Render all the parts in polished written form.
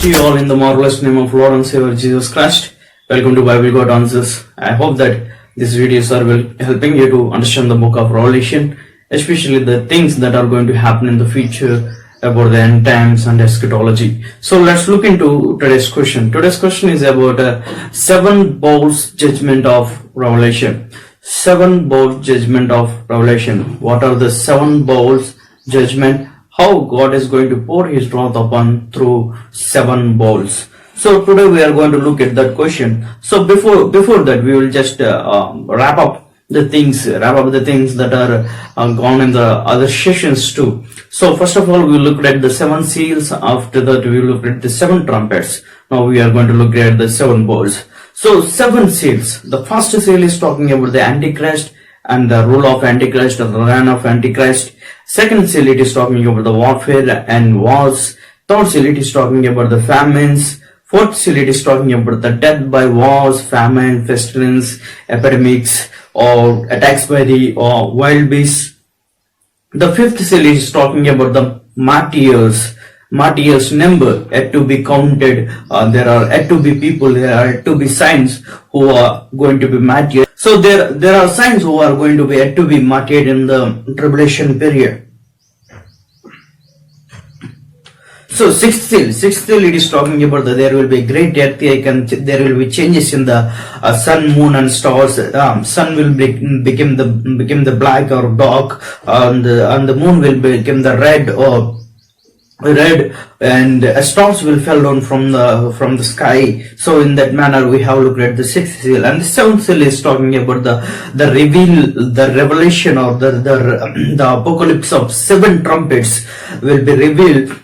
to you all in the marvelous name of Lord and Savior Jesus Christ. Welcome to Bible God Answers. I hope that these videos are helping you to understand the book of Revelation, especially the things that are going to happen in the future about the end times and eschatology. So let's look into today's question. Today's question is about seven bowls judgment of Revelation. Seven bowls judgment of Revelation. What are the seven bowls judgment? How God is going to pour His wrath upon through seven bowls. So today we are going to look at that question. So before that, we will just wrap up the things that are gone in the other sessions too. So first of all, we looked at the seven seals. After that, we looked at the seven trumpets. Now we are going to look at the seven bowls. So seven seals. The first seal is talking about the Antichrist and the rule of Antichrist or the reign of Antichrist. Second seal, it is talking about the warfare and wars. Third seal, it is talking about the famines. Fourth seal, it is talking about the death by wars, famine, pestilence, epidemics, or attacks by the wild beasts. The fifth seal is talking about the martyrs. Martyrs number yet to be counted. There are yet to be people, there are yet to be saints who are going to be martyred. So there are saints who are going to be yet to be martyred in the tribulation period. So sixth seal, it is talking about that there will be a great earthquake and there will be changes in the sun, moon, and stars. Sun will become the black or dark, and the moon will become the red, and stars will fall down from the sky. So in that manner, we have looked at the sixth seal, and the seventh seal is talking about the revelation or the apocalypse of seven trumpets will be revealed,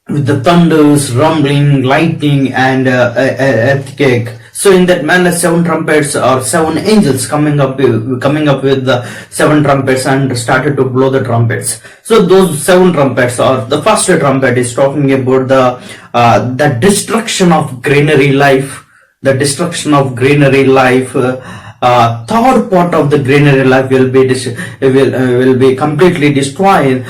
with the thunders, rumbling, lightning, and earthquake. So in that manner, seven trumpets or seven angels coming up with the seven trumpets and started to blow the trumpets. So those seven trumpets, or the first trumpet is talking about the destruction of greenery life. The destruction of greenery life. Third part of the greenery life will be completely completely destroy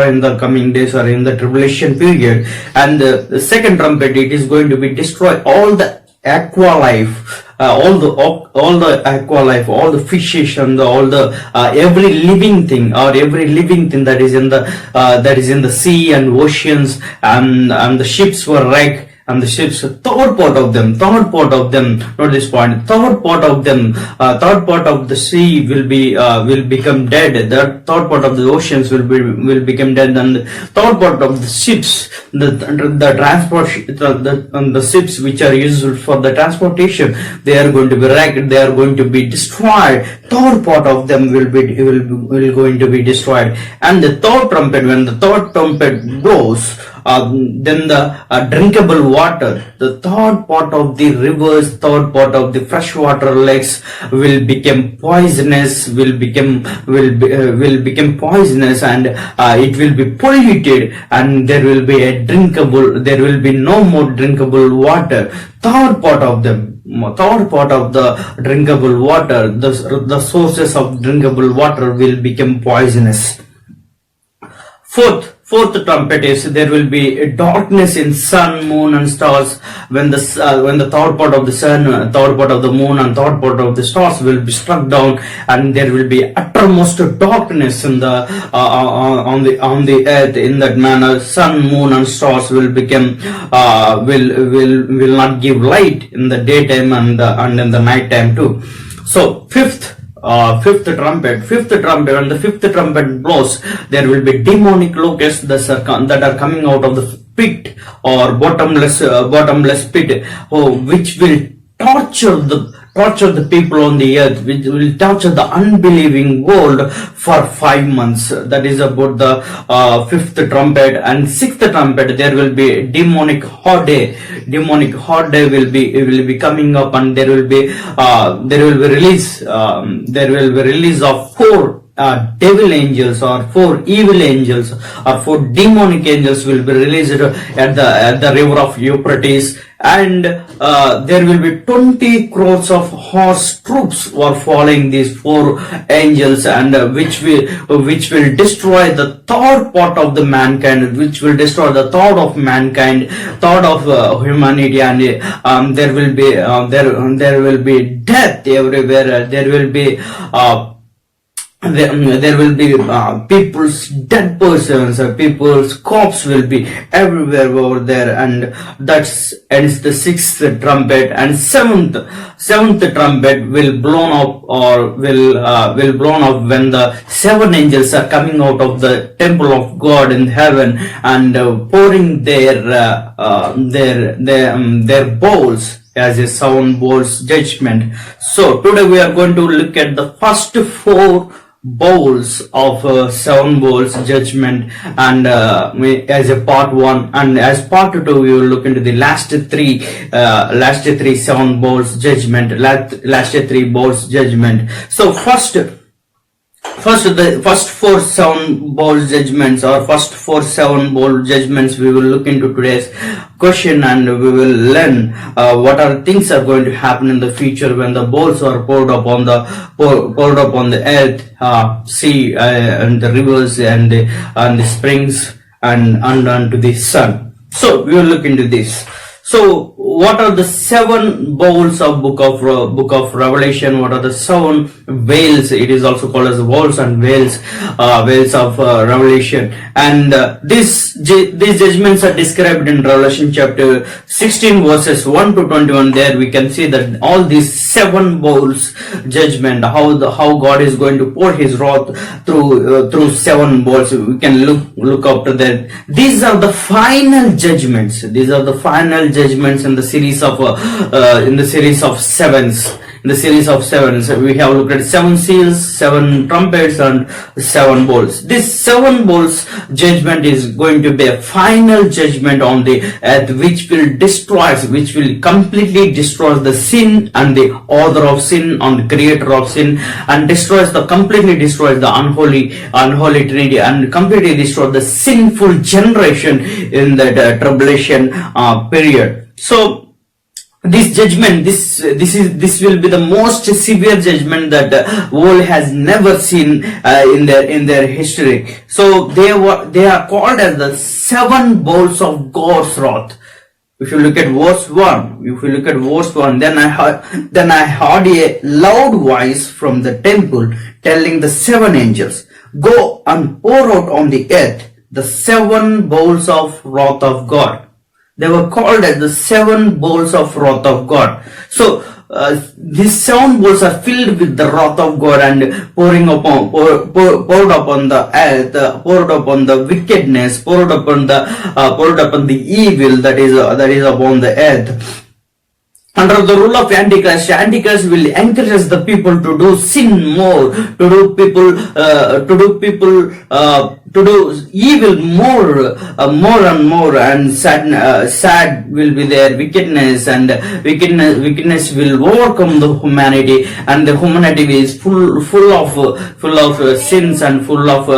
in the coming days or in the tribulation period. And the second trumpet, it is going to be destroy all the aqua life, all the aqua life, all the fishes, and all the every living thing that is in the sea and oceans, and the ships were wrecked. And the ships, third part of them, not this point, third part of the sea will become dead. The third part of the oceans will become dead, and the third part of the ships, the transport, the ships which are used for the transportation, they are going to be wrecked, they are going to be destroyed. Third part of them will going to be destroyed. And the third trumpet, when the third trumpet blows, then the drinkable water, the third part of the rivers, third part of the freshwater lakes will become poisonous, will become poisonous, and it will be polluted, and there will be no more drinkable water. Third part of the drinkable water, the sources of drinkable water will become poisonous. Fourth trumpet is there will be darkness in sun, moon, and stars when the third part of the sun, third part of the moon, and third part of the stars will be struck down, and there will be uttermost darkness in the on the earth. In that manner, sun, moon, and stars will become will not give light in the daytime and in the night time too. So fifth trumpet, when the fifth trumpet blows, there will be demonic locusts that are coming out of the pit or bottomless pit, which will torture the people on the earth, which will torture the unbelieving world for 5 months. That is about the fifth trumpet. And sixth trumpet, there will be demonic hot day. Demonic hot day will be coming up, and there will be release of four devil angels or 4 evil angels or 4 demonic angels will be released at the river of Euphrates, and there will be 20 crores of horse troops who are following these 4 angels, and which will destroy the third part of the mankind, which will destroy the thought of mankind, thought of humanity, and there will be death everywhere. There will be people's dead persons, people's corpse will be everywhere over there, and that's ends the 6th trumpet, and 7th trumpet will blown up, or will blown up when the 7 angels are coming out of the temple of God in heaven, and pouring their bowls as a 7 bowls judgment. So today we are going to look at the first 4 bowls of 7 bowls judgment, and as a part 1, and as part 2 we will look into the last 3 7 bowls judgment, last 3 bowls judgment. So the first 4 7 bowl judgments, or first 4 7 bowl judgments, we will look into today's question, and we will learn what are things are going to happen in the future when the bowls are poured upon the earth, sea, and the rivers, and the springs, and unto the sun. So we will look into this. So what are the 7 bowls of book of Revelation? What are the 7 veils? It is also called as bowls and veils of Revelation. And these judgments are described in Revelation chapter 16 verses 1 to 21. There we can see that all these 7 bowls judgment, how God is going to pour His wrath through 7 bowls. We can look after that. These are the final judgments. These are the final judgments in the series of sevens. In the series of sevens, we have looked at 7 seals, 7 trumpets, and 7 bowls. This 7 bowls judgment is going to be a final judgment on the earth, which will completely destroy the sin and the author of sin, on the creator of sin, and completely destroys the unholy trinity, and completely destroy the sinful generation in that tribulation period. So this judgment, this will be the most severe judgment that the world has never seen in their history. So they are called as the 7 bowls of God's wrath. If you look at verse 1, then I heard a loud voice from the temple telling the 7 angels, "Go and pour out on the earth the 7 bowls of wrath of God." They were called as the 7 bowls of wrath of God. So these 7 bowls are filled with the wrath of God, and poured upon the earth, poured upon the wickedness, poured upon the evil that is upon the earth. Under the rule of Antichrist will encourage the people to do sin more, to do evil more and more, and sad will be their wickedness, and wickedness will overcome the humanity, and the humanity is full of sins, and full of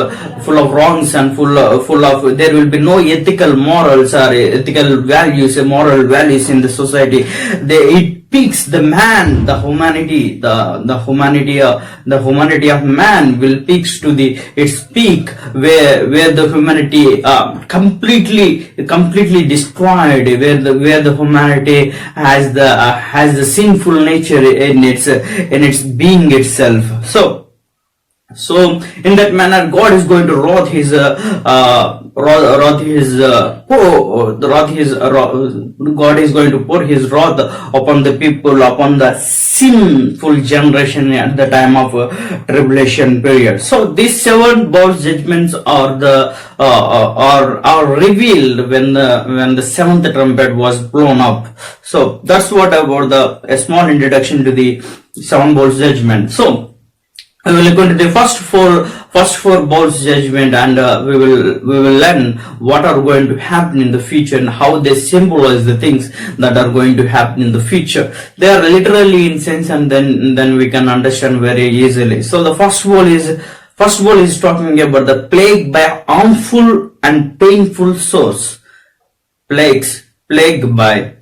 wrongs, and full of there will be no ethical morals or ethical values, moral values in the society. It peaks the man, the humanity of man will peaks to its peak, where the humanity completely destroyed, where the humanity has the sinful nature in its being itself. So in that manner, God is going to wrath God is going to pour His wrath upon the people, upon the sinful generation at the time of tribulation period. So these 7 bowls judgments are revealed when the 7th trumpet was blown up. So that's what about a small introduction to the 7 bowls judgment. So we will look into the first four bowls judgment, and we will learn what are going to happen in the future and how they symbolize the things that are going to happen in the future. They are literally in sense, and then we can understand very easily. So the first bowl is First of all, he's talking about the plague by harmful and painful source. Plague by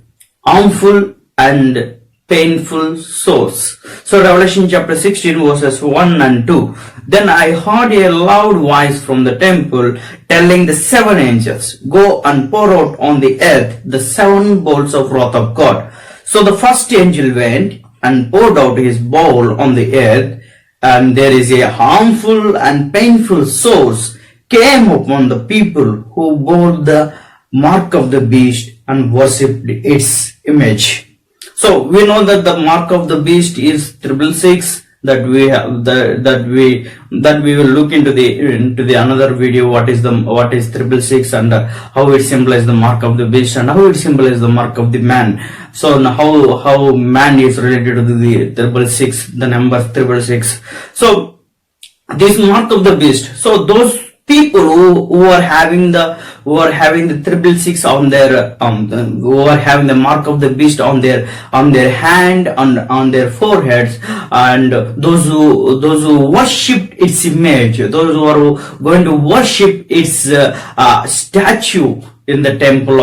harmful and painful source. So Revelation chapter 16 verses 1 and 2. Then I heard a loud voice from the temple telling the 7 angels, go and pour out on the earth the 7 bowls of wrath of God. So the first angel went and poured out his bowl on the earth, and there is a harmful and painful source came upon the people who bore the mark of the beast and worshipped its image. So we know that the mark of the beast is 666, that we have that we will look into the another video what is 666 and how it symbolizes the mark of the beast and how it symbolizes the mark of the man. So now how man is related to the 666, the number 666. So this mark of the beast. So those people who are having the 666 on their who are having the mark of the beast on their hand, on their foreheads, and those who worshipped its image, those who are going to worship its statue in the temple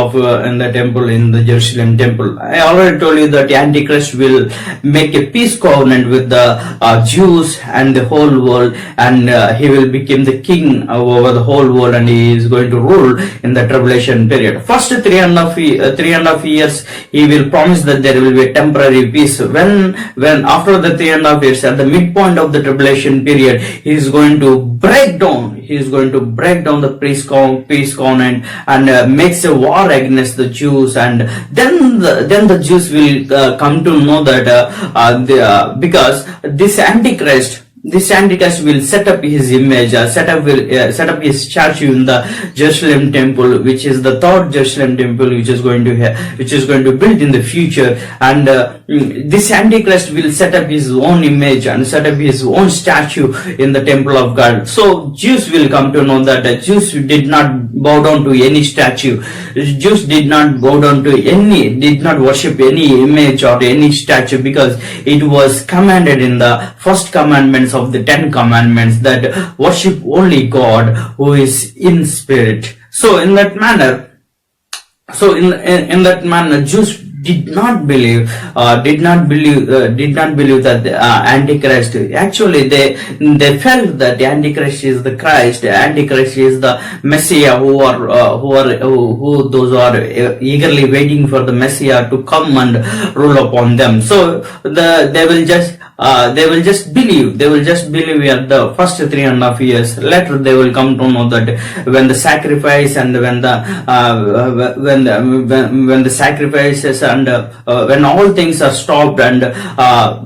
in the Jerusalem temple. I already told you that the Antichrist will make a peace covenant with the Jews and the whole world, and he will become the king over the whole world, and he is going to rule in the tribulation period. First 3.5 years he will promise that there will be a temporary peace. When after the 3.5 years, at the midpoint of the tribulation period, he is going to break down the peace covenant and makes a war against the Jews, and then the Jews will come to know that because this Antichrist will set up his image, set up his statue in the Jerusalem temple, which is the third Jerusalem temple, which is going to build in the future, and this Antichrist will set up his own image and set up his own statue in the temple of God. So Jews will come to know that Jews did not bow down to any statue. Jews did not worship any image or any statue, because it was commanded in the first commandments of the 10 commandments that worship only God who is in spirit. So in that manner, Jews did not believe that the Antichrist. Actually, they felt that the Antichrist is the Christ. The Antichrist is the Messiah, who those who are eagerly waiting for the Messiah to come and rule upon them. So they will just believe at the first 3.5 years. Later they will come to know that when the sacrifice and when the sacrifices and when all things are stopped, and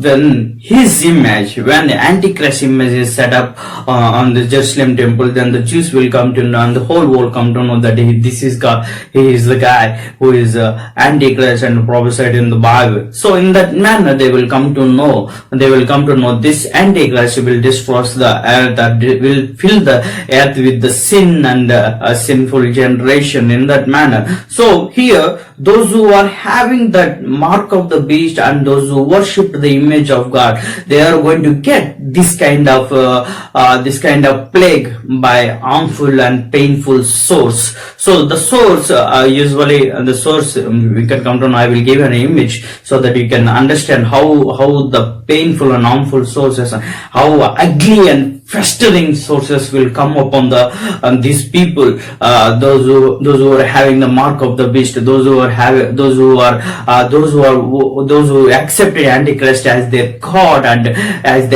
when his image, when the Antichrist image is set up on the Jerusalem temple, then the Jews will come to know, and the whole world come to know that this is God. He is the guy who is Antichrist and prophesied in the Bible. So in that manner they will come to know this Antichrist will destroy the earth, and will fill the earth with the sin and a sinful generation. In that manner, so here those who are having that mark of the beast and those who worship the image of God, they are going to get this kind of plague by harmful and painful source. So the source, we can come to know. I will give an image so that you can understand how the painful and harmful sources, how ugly and festering sources will come upon these people, those who are having the mark of the beast, those who accepted Antichrist as their God and as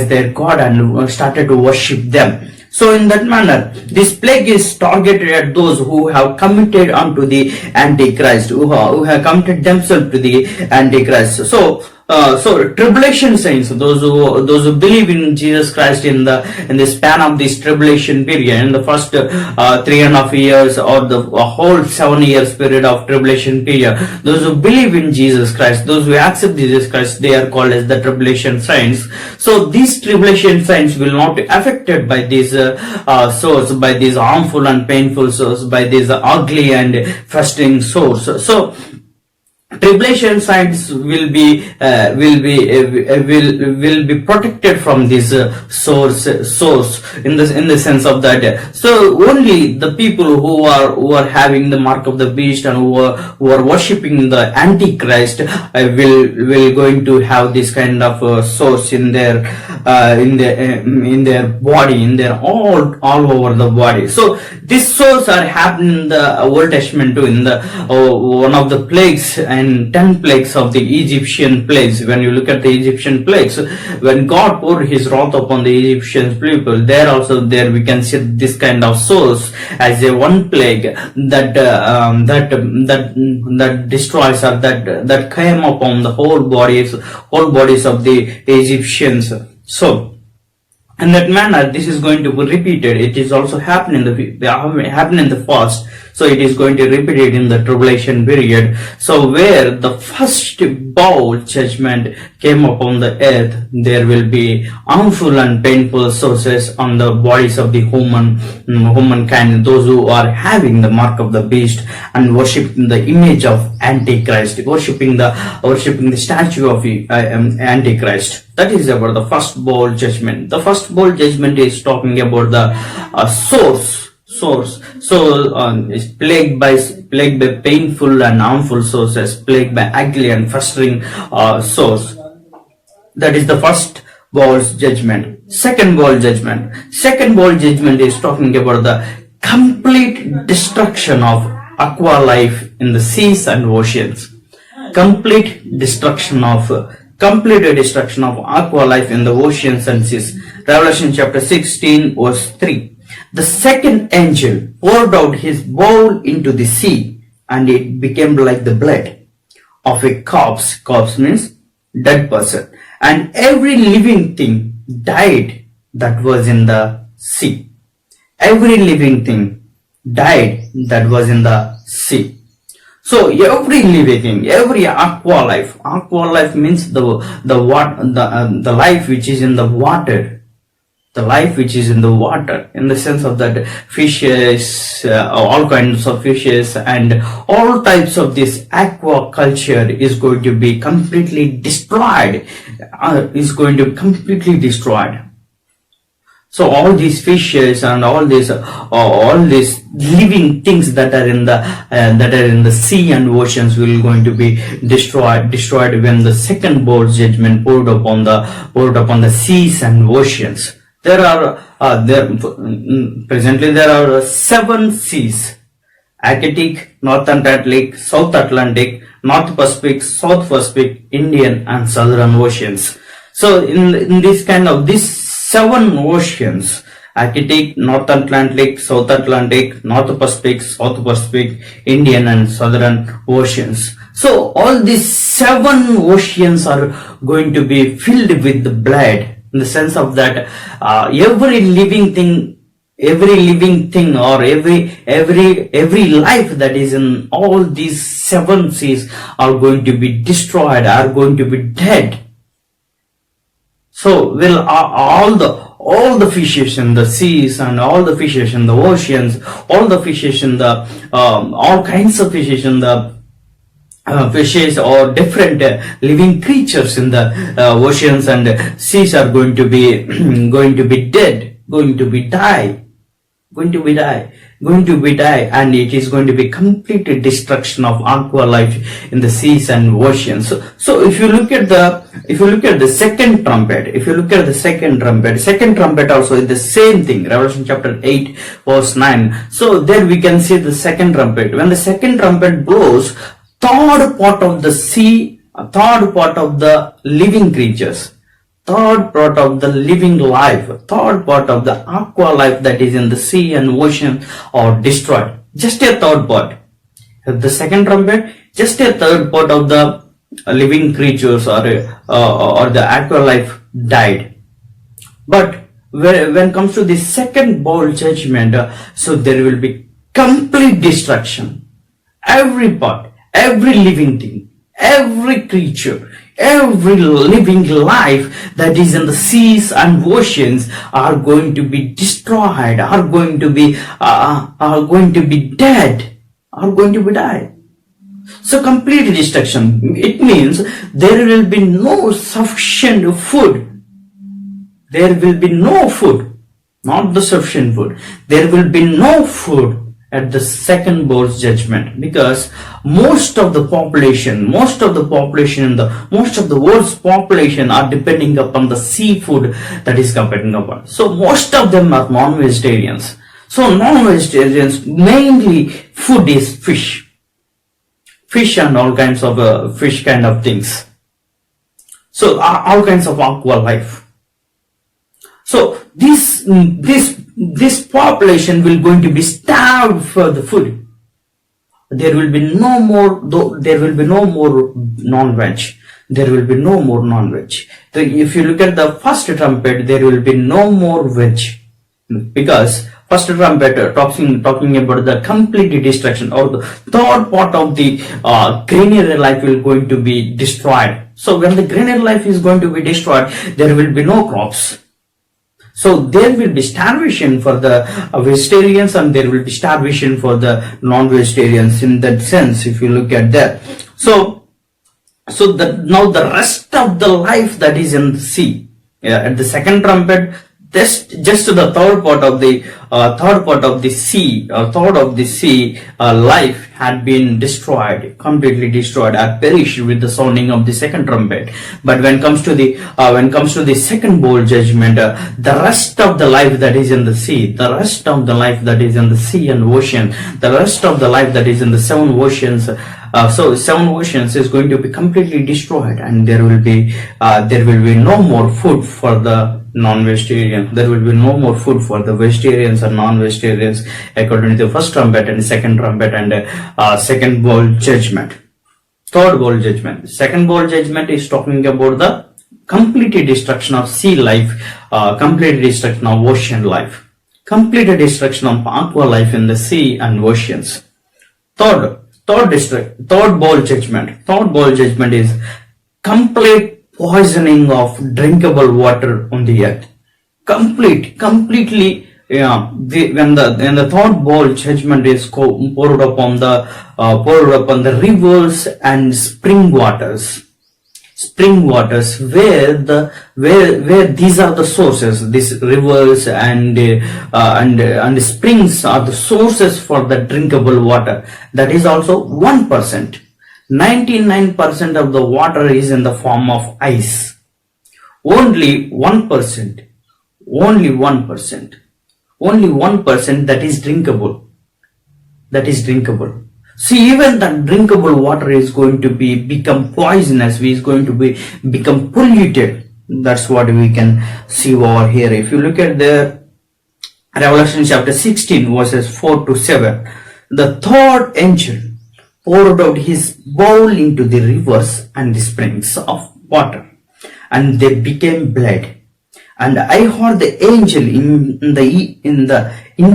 their God and started to worship them. So in that manner, this plague is targeted at those who have committed unto the Antichrist, who have committed themselves to the Antichrist. So tribulation saints, those who believe in Jesus Christ in the span of this tribulation period, in the first 3.5 years or the whole 7 years period of tribulation period, those who believe in Jesus Christ, those who accept Jesus Christ, they are called as the tribulation saints. So these tribulation saints will not be affected by these source, by these harmful and painful source, by these ugly and festering source. So tribulation sides will be protected from this source in the sense of that. So only the people who are having the mark of the beast and who are worshipping the antichrist will going to have this kind of source in their body, in their all over the body. So this source are happening in the Old Testament too, in the one of the plagues and 10 plagues of the Egyptian plagues. When you look at the Egyptian plagues, when God poured his wrath upon the Egyptian people, there we can see this kind of source as a one plague that destroys, or that came upon the whole bodies of the Egyptians. So in that manner, this is going to be repeated. It is also happening in the past. So it is going to repeat it in the tribulation period. So where the first bowl judgment came upon the earth, there will be harmful and painful sources on the bodies of the humankind, those who are having the mark of the beast and worshipping the image of Antichrist, worshipping the statue of Antichrist. That is about the first bowl judgment. The first bowl judgment is talking about the source. So it's plagued by painful and harmful sources, plagued by ugly and festering source. That is the first bowl's judgment. Second bowl judgment is talking about the complete destruction of aqua life in the seas and oceans. Complete destruction of aqua life in the oceans and seas. Revelation chapter 16 verse 3. The second angel poured out his bowl into the sea, and it became like the blood of a corpse. Corpse means dead person. And every living thing died that was in the sea. Every living thing died that was in the sea. So every living thing, every aqua life means the life which is in the water. The life which is in the water, in the sense of that fishes, all kinds of fishes and all types of this aquaculture is going to be completely destroyed, So all these fishes and all these living things that are in the sea and oceans will going to be destroyed when the second bowl judgment poured upon the seas and oceans. Presently there are 7 seas: Arctic, North Atlantic, South Atlantic, North Pacific, South Pacific, Indian and Southern Oceans. So in this kind of these 7 oceans, Arctic, North Atlantic, South Atlantic, North Pacific, South Pacific, Indian and Southern Oceans. So all these 7 oceans are going to be filled with the blood. In the sense of that, every living thing or every life that is in all these 7 seas are going to be destroyed, are going to be dead. So will all the fishes in the seas and all the fishes in the oceans, all the fishes in the all kinds of fishes in the fishes or different living creatures in the oceans and seas are going to be dead, going to die, and it is going to be complete destruction of aqua life in the seas and oceans. So if you look at the second trumpet, second trumpet also is the same thing. Revelation chapter 8 verse 9. So there we can see the second trumpet. When the second trumpet blows, third part of the sea, third part of the living creatures, third part of the living life, third part of the aqua life that is in the sea and ocean are destroyed. Just a third part. The second trumpet, just a third part of the living creatures or the aqua life died. But when it comes to the second bowl judgment, so there will be complete destruction. Every part, every living thing, every creature, every living life that is in the seas and oceans are going to be destroyed, are going to be dead, are going to be died. So complete destruction. It means there will be no sufficient food. There will be no food, not the sufficient food. There will be no food at the second bowl's judgment, because most of the population, most of the world's population are depending upon the seafood that is depending upon. So most of them are non-vegetarians. So non-vegetarians, mainly food is fish and all kinds of fish kind of things. So all kinds of aqua life. So this population will going to be starved for the food. There will be no more non-veg. There will be no more non-veg. So if you look at the first trumpet, there will be no more veg, because first trumpet talking about the complete destruction, or the third part of the greenery life will going to be destroyed. So when the greenery life is going to be destroyed, there will be no crops. So there will be starvation for the vegetarians, and there will be starvation for the non-vegetarians in that sense, if you look at that. So now the rest of the life that is in the sea, at the second trumpet, just the third part of the sea, life had been destroyed, completely destroyed, had perished with the sounding of the second trumpet. But when it comes to the second bowl judgment, the rest of the life that is in the sea, the rest of the life that is in the sea and ocean, the rest of the life that is in the seven oceans, so seven oceans is going to be completely destroyed, and there will be no more food for the non-vegetarian. There will be no more food for the vegetarians and non-vegetarians, according to the first trumpet and second trumpet and second bowl judgment. Third bowl judgment. Second bowl judgment is talking about the complete destruction of sea life, complete destruction of ocean life, complete destruction of aqua life in the sea and oceans. Third bowl judgment. Third bowl judgment is complete poisoning of drinkable water on the earth. Completely. When the third bowl judgment is poured upon the rivers and spring waters, where these are the sources. These rivers and springs are the sources for the drinkable water. That is also 1%. 99% of the water is in the form of ice. Only 1% that is drinkable. See, even that drinkable water is going to become poisonous. Is going to become polluted. That's what we can see over here. If you look at the Revelation chapter 16 verses 4 to 7, the third angel poured out his bowl into the rivers and the springs of water, and they became blood. And I heard the angel in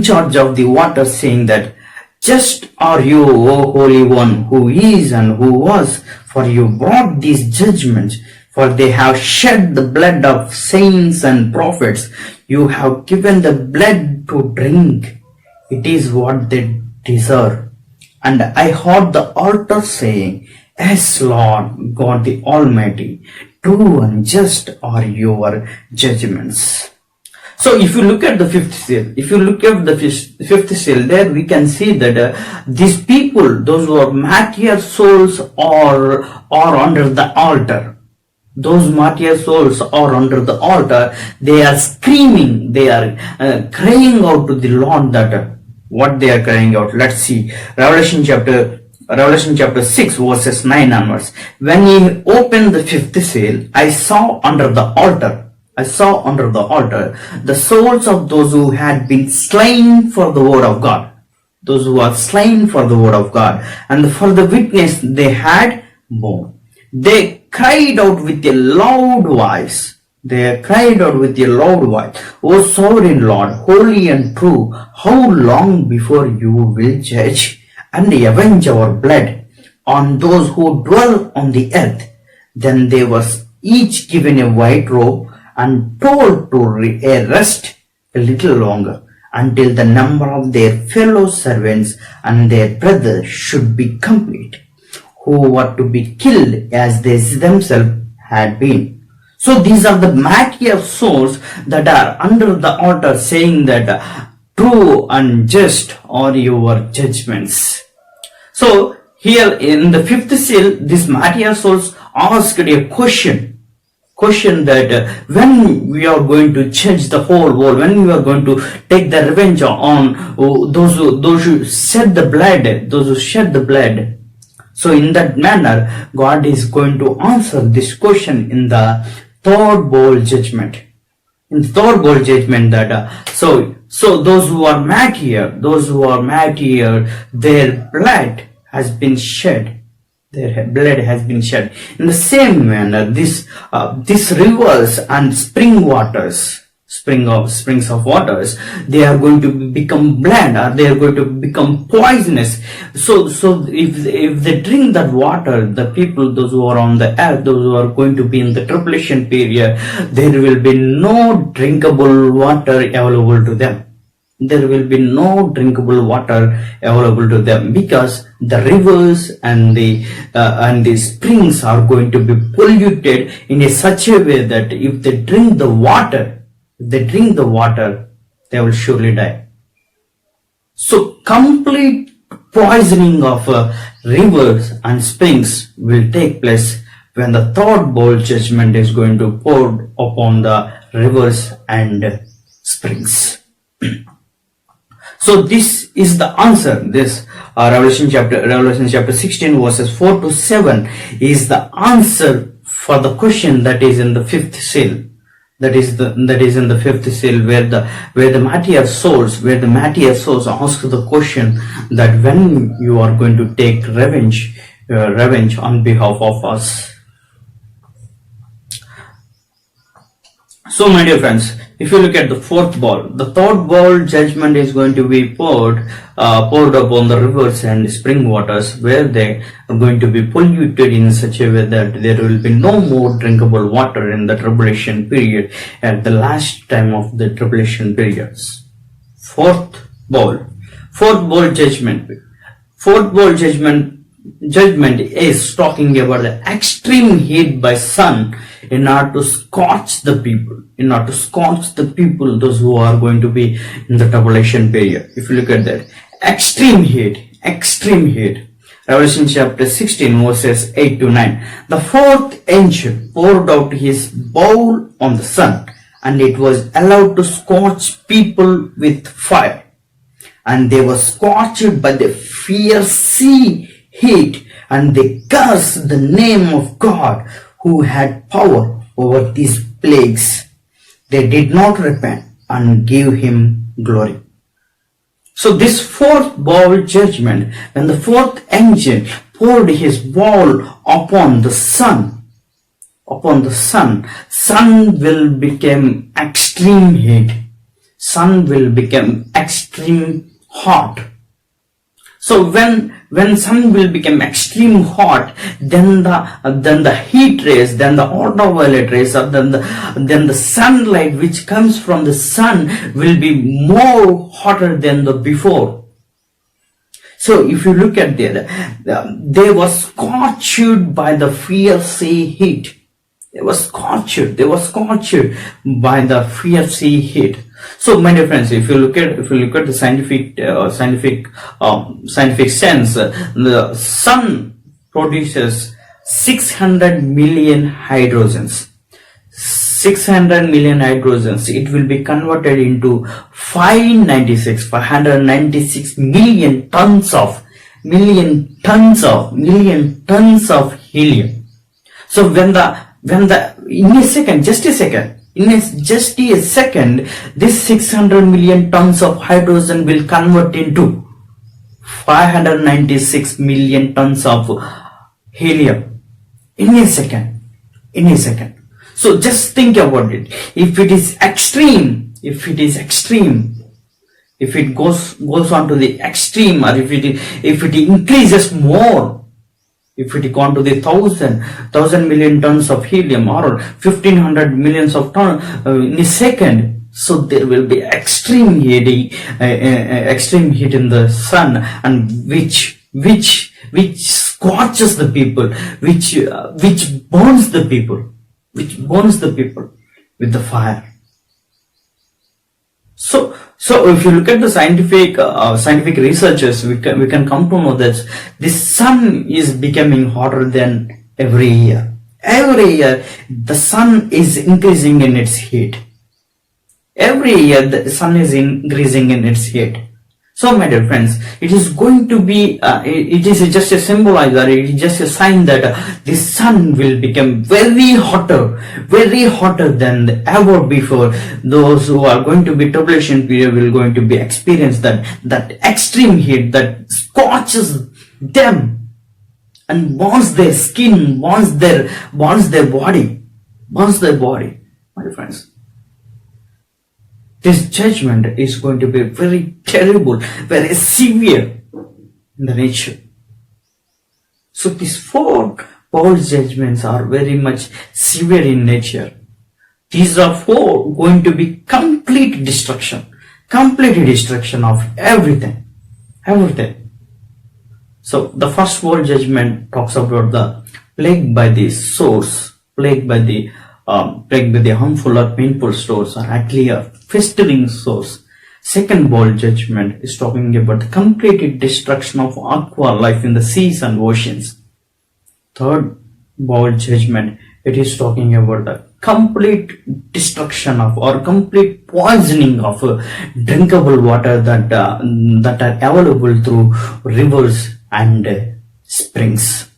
charge of the water saying that, "Just are you, O Holy One, who is and who was, for you brought these judgments, for they have shed the blood of saints and prophets. You have given the blood to drink. It is what they deserve." And I heard the altar saying, "Yes, Lord God the Almighty, true and just are your judgments." So if you look at the fifth seal, there we can see that these people, those who are martyr souls, are under the altar. Those martyr souls are under the altar. They are screaming, they are crying out to the Lord that what they are crying out. Let's see. Revelation chapter 6 verses 9 onwards. When he opened the fifth seal, I saw under the altar the souls of those who had been slain for the word of God. Those who are slain for the word of God and for the witness they had borne. They cried out with a loud voice. "O sovereign Lord, holy and true, how long before you will judge and avenge our blood on those who dwell on the earth?" Then they were each given a white robe and told to rest a little longer, until the number of their fellow servants and their brothers should be complete, who were to be killed as they themselves had been. So these are the mightier souls that are under the altar saying that true and just are your judgments. So here in the fifth seal, these mightier souls asked a question that when we are going to judge the whole world, when we are going to take the revenge on those who shed the blood, so in that manner God is going to answer this question in the third bowl judgment. In the third bowl judgment, that so those who are martyr, their blood has been shed. Their blood has been shed. In the same manner, this rivers and springs of waters, they are going to become blood, or they are going to become poisonous. So if they drink that water, the people, those who are on the earth, those who are going to be in the tribulation period, there will be no drinkable water available to them. There will be no drinkable water available to them, because the rivers and the springs are going to be polluted in such a way that if they drink the water, they will surely die. So complete poisoning of rivers and springs will take place when the third bowl judgment is going to pour upon the rivers and springs. So this is the answer. This Revelation chapter 16 verses 4 to 7 is the answer for the question that is in the fifth seal. That is in the fifth seal, where the martyr souls ask the question that when you are going to take revenge on behalf of us. So my dear friends, if you look at the fourth bowl, the third bowl judgment is going to be poured upon the rivers and spring waters, where they are going to be polluted in such a way that there will be no more drinkable water in the tribulation period, at the last time of the tribulation periods. Fourth bowl judgment is talking about the extreme heat by sun in order to scorch the people, those who are going to be in the tribulation period. If you look at that, extreme heat, Revelation chapter 16 verses 8 to 9. The fourth angel poured out his bowl on the sun, and it was allowed to scorch people with fire, and they were scorched by the fierce heat, and they cursed the name of God who had power over these plagues. They did not repent and give him glory. So this fourth bowl judgment, when the fourth angel poured his bowl upon the sun, sun will become extreme heat. Sun will become extreme hot. So when sun will become extreme hot, then the heat rays, then the ultraviolet rays, or then the sunlight which comes from the sun will be more hotter than the before. So if you look at they were scorched by the fierce heat. They were scorched by the fierce heat. So, my dear friends, if you look at the scientific sense, the sun produces 600 million hydrogens. 600 million hydrogens. It will be converted into 596 million tons of helium. So when in just a second, this 600 million tons of hydrogen will convert into 596 million tons of helium in a second. So just think about it. If it is extreme, if it goes on to the extreme, or if it increases more, if it gone to the 1000 million tons of helium, or 1500 millions of tons in a second, so there will be extreme heat in the sun, and which scorches the people, which burns the people, with the fire. So if you look at the scientific researchers, we can come to know that the sun is becoming hotter than every year. Every year, the sun is increasing in its heat. Every year, the sun is increasing in its heat. So, my dear friends, it is going to be, it is just a symbolizer, it is just a sign that the sun will become very hotter than ever before. Those who are going to be tribulation period will going to be experience that extreme heat that scorches them and burns their skin, burns their body, my dear friends. This judgment is going to be very terrible, very severe in the nature. So these 4 bowl judgments are very much severe in nature. These are 4 going to be complete destruction of everything. So the first bowl judgment talks about the plague by the source, plague by the harmful or painful source, or actually a festering source. Second bowl judgment is talking about the complete destruction of aqua life in the seas and oceans. Third bowl judgment, it is talking about the complete destruction of or complete poisoning of drinkable water that are available through rivers and springs.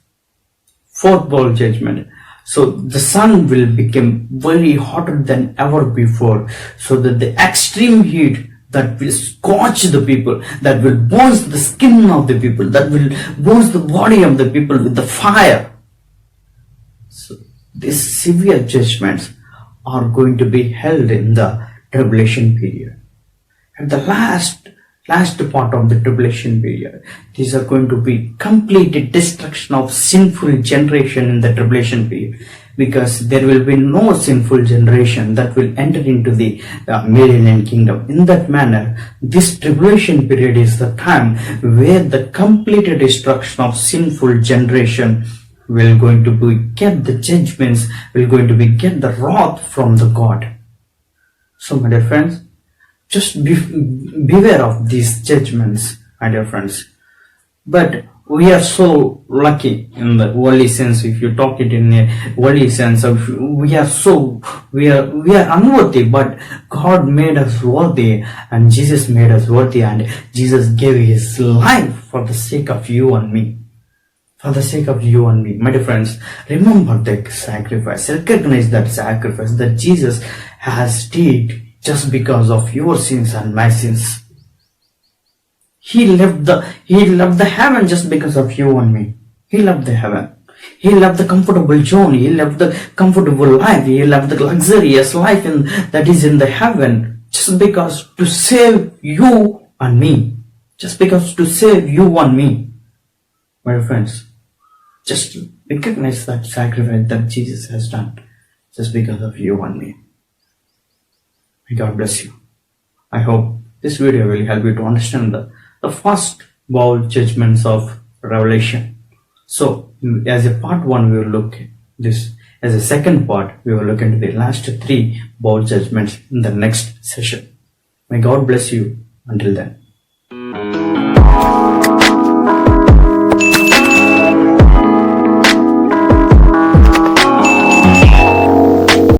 Fourth bowl judgment. So the sun will become very hotter than ever before, so that the extreme heat that will scorch the people, that will burn the skin of the people, that will burn the body of the people with the fire. So these severe judgments are going to be held in the tribulation period. At the last part of the tribulation period, these are going to be complete destruction of sinful generation in the tribulation period, because there will be no sinful generation that will enter into the millennial kingdom. In that manner, this tribulation period is the time where the complete destruction of sinful generation will going to be get the judgments, will going to be get the wrath from the God. So my dear friends, just beware of these judgments, my dear friends. But we are so lucky in the worldly sense. If you talk it in a worldly sense, we are unworthy, but God made us worthy, and Jesus made us worthy, and Jesus gave his life for the sake of you and me. For the sake of you and me, my dear friends, remember the sacrifice. Recognize that sacrifice that Jesus has did just because of your sins and my sins. He left the heaven just because of you and me. He loved the heaven. He loved the comfortable zone. He loved the comfortable life. He loved the luxurious life that is in the heaven, just because to save you and me. Just because to save you and me. My friends, just recognize that sacrifice that Jesus has done just because of you and me. May God bless you. I hope this video will help you to understand the first bowl judgments of Revelation. So, as a part 1, we will look at this. As a second part, we will look into the last 3 bowl judgments in the next session. May God bless you until then.